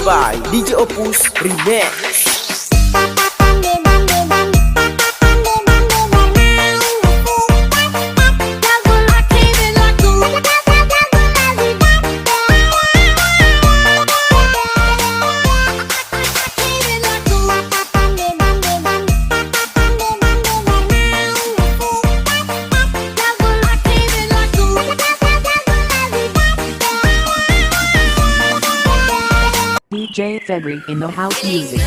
By DJ Opus Remix. DJ Febri in the house music.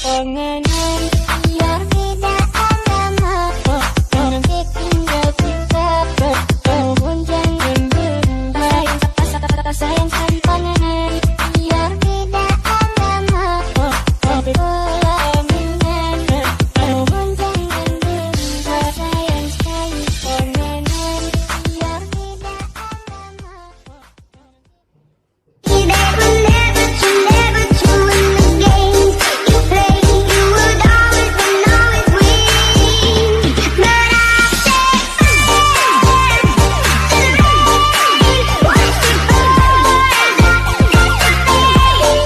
pengen biar beda agama, nanti tinggal kita walaupun jangan berubah. Sayangkan pengen biar beda agama, tapi pelaminan walaupun jangan berubah. Sayang sekali pengen biar beda agama. You never, never, you never to win the game you play. You would always and always win. But I say fire to the rain. Watch it burn. Got to fade.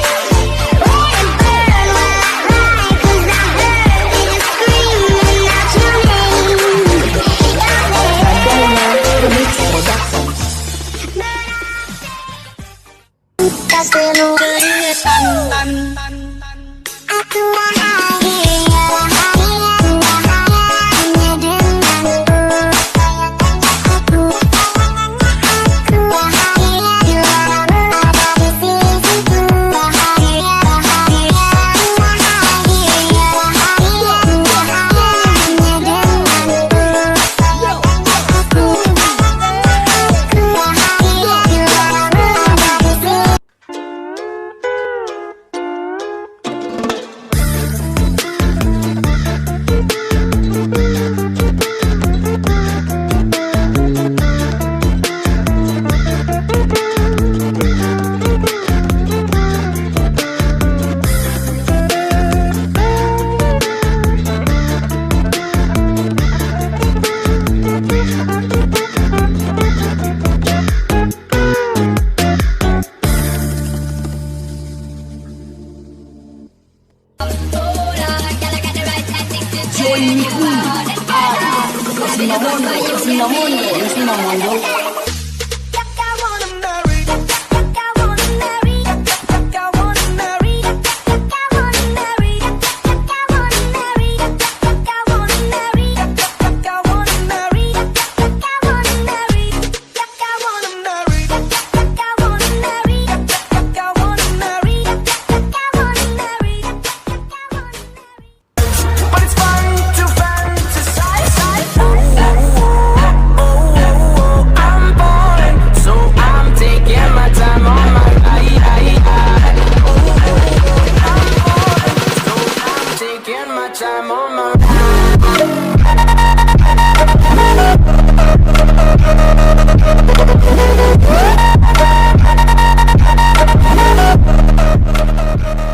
Let it burn while I cry, 'cause I heard they just screaming out your name. Tak perlu keringetan. Aku bahagia, hanya denganmu. Aku bahagia ada di sisiku. Bahagia, hanya denganmu. Aku But it's fun to fantasize. I'm bored, so I'm taking my time on my ride. I'm bored, so I'm taking my time on my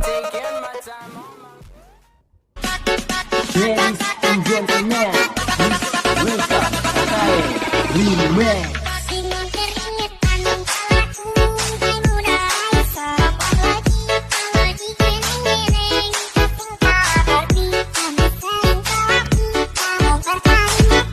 taking my time on my Ladies and gentlemen, please welcome Cara Remix. Dengan keringetan kalaku dimulai. Sabar lagi keneng-keneng. Tingkah berarti kami sayang kita mau bermain.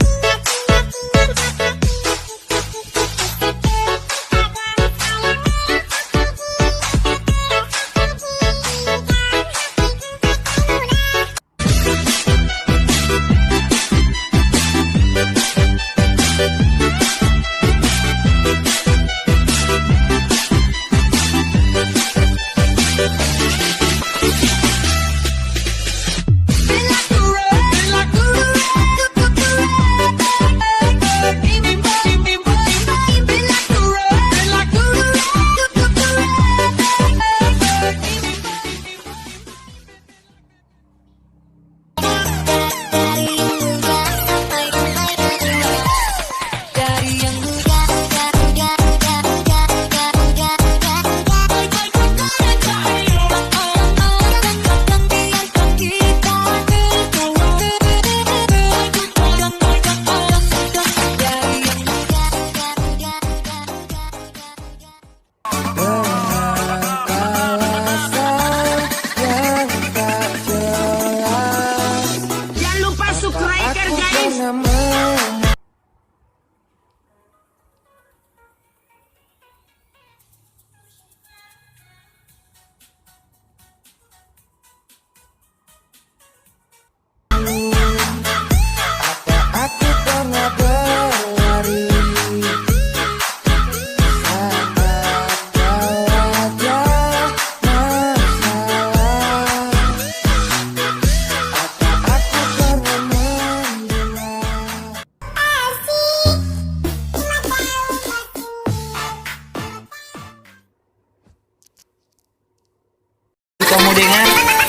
kamu dengar?